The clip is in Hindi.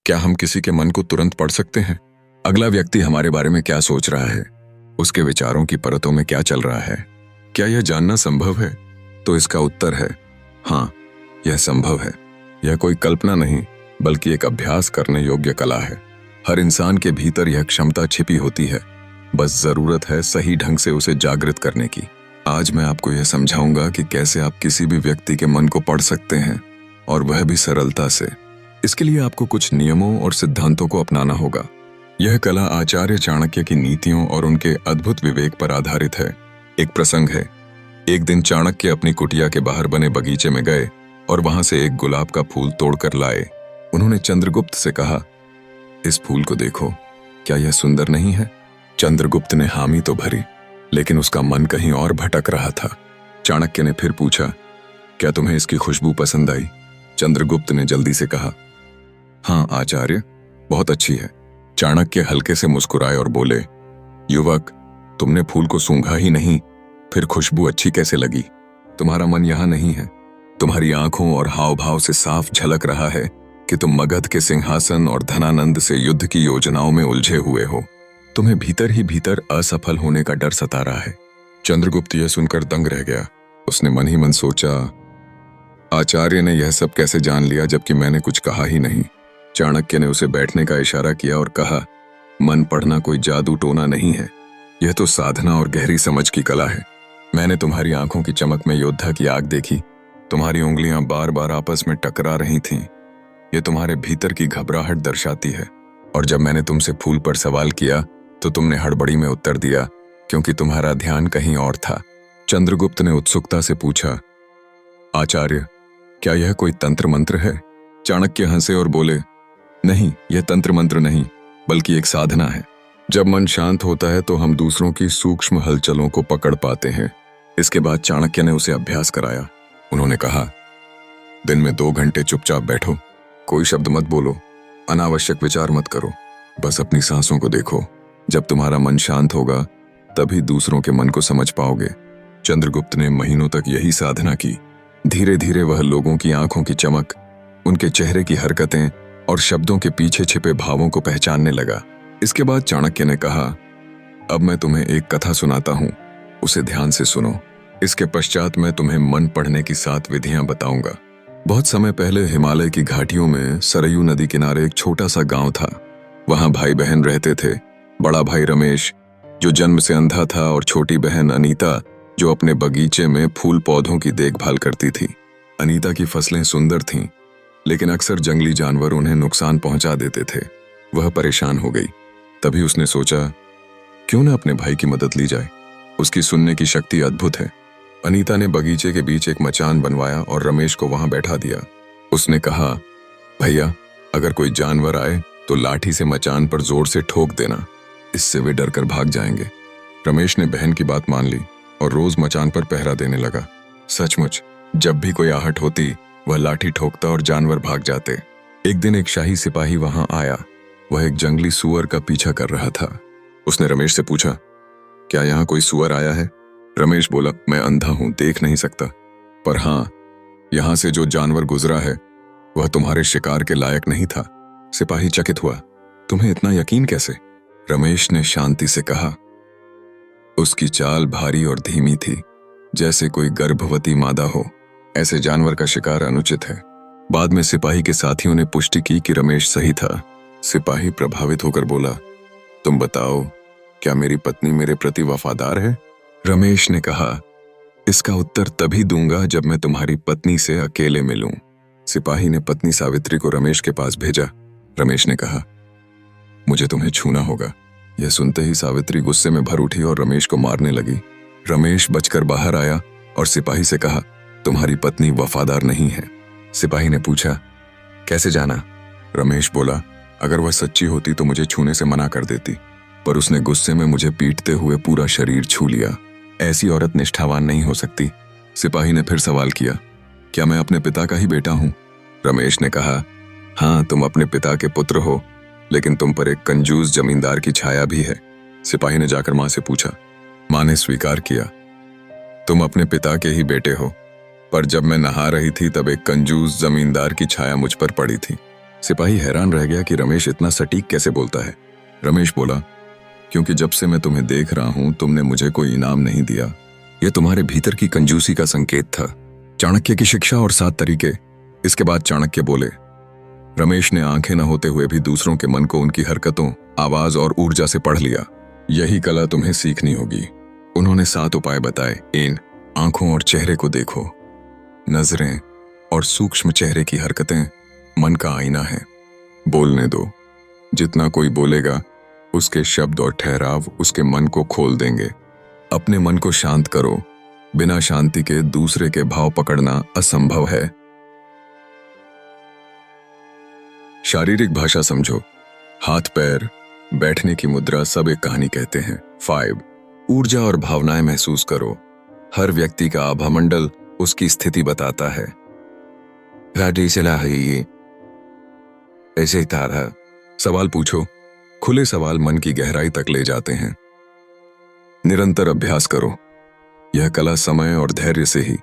क्या हम किसी के मन को तुरंत पढ़ सकते हैं? अगला व्यक्ति हमारे बारे में क्या सोच रहा है, उसके विचारों की परतों में क्या चल रहा है, क्या यह जानना संभव है? तो इसका उत्तर है हाँ, यह संभव है। यह कोई कल्पना नहीं, बल्कि एक अभ्यास करने योग्य कला है। हर इंसान के भीतर यह क्षमता छिपी होती है, बस जरूरत है सही ढंग से उसे जागृत करने की। आज मैं आपको यह समझाऊंगा कि कैसे आप किसी भी व्यक्ति के मन को पढ़ सकते हैं, और वह भी सरलता से। इसके लिए आपको कुछ नियमों और सिद्धांतों को अपनाना होगा। यह कला आचार्य चाणक्य की नीतियों और उनके अद्भुत विवेक पर आधारित है। एक प्रसंग है। एक दिन चाणक्य अपनी कुटिया के बाहर बने बगीचे में गए और वहां से एक गुलाब का फूल तोड़कर लाए। उन्होंने चंद्रगुप्त से कहा, इस फूल को देखो, क्या यह सुंदर नहीं है? चंद्रगुप्त ने हामी तो भरी, लेकिन उसका मन कहीं और भटक रहा था। चाणक्य ने फिर पूछा, क्या तुम्हें इसकी खुशबू पसंद आई? चंद्रगुप्त ने जल्दी से कहा, हाँ आचार्य, बहुत अच्छी है। चाणक्य हल्के से मुस्कुराए और बोले, युवक, तुमने फूल को सूंघा ही नहीं, फिर खुशबू अच्छी कैसे लगी? तुम्हारा मन यहां नहीं है। तुम्हारी आंखों और हाव भाव से साफ झलक रहा है कि तुम मगध के सिंहासन और धनानंद से युद्ध की योजनाओं में उलझे हुए हो। तुम्हें भीतर ही भीतर असफल होने का डर सता रहा है। चंद्रगुप्त यह सुनकर दंग रह गया। उसने मन ही मन सोचा, आचार्य ने यह सब कैसे जान लिया जबकि मैंने कुछ कहा ही नहीं। चाणक्य ने उसे बैठने का इशारा किया और कहा, मन पढ़ना कोई जादू टोना नहीं है, यह तो साधना और गहरी समझ की कला है। मैंने तुम्हारी आंखों की चमक में योद्धा की आग देखी। तुम्हारी उंगलियां बार बार आपस में टकरा रही थीं। यह तुम्हारे भीतर की घबराहट दर्शाती है। और जब मैंने तुमसे फूल पर सवाल किया तो तुमने हड़बड़ी में उत्तर दिया, क्योंकि तुम्हारा ध्यान कहीं और था। चंद्रगुप्त ने उत्सुकता से पूछा, आचार्य, क्या यह कोई तंत्र मंत्र है? चाणक्य हंसे और बोले, नहीं, यह तंत्र मंत्र नहीं, बल्कि एक साधना है। जब मन शांत होता है तो हम दूसरों की सूक्ष्म हलचलों को पकड़ पाते हैं। इसके बाद चाणक्य ने उसे अभ्यास कराया। उन्होंने कहा, दिन में 2 घंटे चुपचाप बैठो, कोई शब्द मत बोलो, अनावश्यक विचार मत करो, बस अपनी सांसों को देखो। जब तुम्हारा मन शांत होगा तभी दूसरों के मन को समझ पाओगे। चंद्रगुप्त ने महीनों तक यही साधना की। धीरे धीरे वह लोगों की आंखों की चमक, उनके चेहरे की हरकतें और शब्दों के पीछे छिपे भावों को पहचानने लगा। इसके बाद चाणक्य ने कहा, अब मैं तुम्हें एक कथा सुनाता हूं, उसे ध्यान से सुनो। इसके पश्चात मैं तुम्हें मन पढ़ने की 7 विधियां बताऊंगा। बहुत समय पहले हिमालय की घाटियों में सरयू नदी किनारे एक छोटा सा गांव था। वहां भाई बहन रहते थे। बड़ा भाई रमेश, जो जन्म से अंधा था, और छोटी बहन अनीता, जो अपने बगीचे में फूल पौधों की देखभाल करती थी। अनीता की फसलें सुंदर थीं, लेकिन अक्सर जंगली जानवर उन्हें नुकसान पहुंचा देते थे। वह परेशान हो गई। तभी उसने सोचा, क्यों न अपने भाई की मदद ली जाए। उसकी सुनने की शक्ति अद्भुत है। अनीता ने बगीचे के बीच एक मचान बनवाया और रमेश को वहां बैठा दिया। उसने कहा, भैया, अगर कोई जानवर आए तो लाठी से मचान पर जोर से ठोक देना, इससे वे डरकर भाग जाएंगे। रमेश ने बहन की बात मान ली और रोज मचान पर पहरा देने लगा। सचमुच, जब भी कोई आहट होती, वह लाठी ठोकता और जानवर भाग जाते। एक दिन एक शाही सिपाही वहां आया। वह एक जंगली सुअर का पीछा कर रहा था। उसने रमेश से पूछा, क्या यहाँ कोई सुअर आया है? रमेश बोला, मैं अंधा हूं, देख नहीं सकता, पर हाँ, यहां से जो जानवर गुजरा है वह तुम्हारे शिकार के लायक नहीं था। सिपाही चकित हुआ, तुम्हें इतना यकीन कैसे? रमेश ने शांति से कहा, उसकी चाल भारी और धीमी थी, जैसे कोई गर्भवती मादा हो। ऐसे जानवर का शिकार अनुचित है। बाद में सिपाही के साथियों ने पुष्टि की कि रमेश सही था। सिपाही प्रभावित होकर बोला, तुम बताओ, क्या मेरी पत्नी मेरे प्रति वफादार है? रमेश ने कहा, इसका उत्तर तभी दूंगा जब मैं तुम्हारी पत्नी से अकेले मिलूं। सिपाही ने पत्नी सावित्री को रमेश के पास भेजा। रमेश ने कहा, मुझे तुम्हें छूना होगा। यह सुनते ही सावित्री गुस्से में भर उठी और रमेश को मारने लगी। रमेश बचकर बाहर आया और सिपाही से कहा, तुम्हारी पत्नी वफादार नहीं है। सिपाही ने पूछा, कैसे जाना? रमेश बोला, अगर वह सच्ची होती तो मुझे छूने से मना कर देती, पर उसने गुस्से में मुझे पीटते हुए पूरा शरीर छू लिया। ऐसी औरत निष्ठावान नहीं हो सकती। सिपाही ने फिर सवाल किया, क्या मैं अपने पिता का ही बेटा हूं? रमेश ने कहा, हाँ, तुम अपने पिता के पुत्र हो, लेकिन तुम पर एक कंजूस जमींदार की छाया भी है। सिपाही ने जाकर मां से पूछा। मां ने स्वीकार किया, तुम अपने पिता के ही बेटे हो, पर जब मैं नहा रही थी तब एक कंजूस जमींदार की छाया मुझ पर पड़ी थी। सिपाही हैरान रह गया कि रमेश इतना सटीक कैसे बोलता है। रमेश बोला, क्योंकि जब से मैं तुम्हें देख रहा हूं तुमने मुझे कोई इनाम नहीं दिया। यह तुम्हारे भीतर की कंजूसी का संकेत था। चाणक्य की शिक्षा और 7 तरीके। इसके बाद चाणक्य बोले। रमेश ने आंखें न होते हुए भी दूसरों के मन को उनकी हरकतों, आवाज और ऊर्जा से पढ़ लिया। यही कला तुम्हें सीखनी होगी। उन्होंने 7 उपाय बताए। इन आंखों और चेहरे को देखो। नजरें और सूक्ष्म चेहरे की हरकतें मन का आईना है। बोलने दो। जितना कोई बोलेगा उसके शब्द और ठहराव उसके मन को खोल देंगे। अपने मन को शांत करो। बिना शांति के दूसरे के भाव पकड़ना असंभव है। शारीरिक भाषा समझो। हाथ पैर, बैठने की मुद्रा सब एक कहानी कहते हैं। 5 ऊर्जा और भावनाएं महसूस करो। हर व्यक्ति का आभामंडल उसकी स्थिति बताता है। ऐसे ही तारा। सवाल पूछो। खुले सवाल मन की गहराई तक ले जाते हैं। निरंतर अभ्यास करो। यह कला समय और धैर्य से ही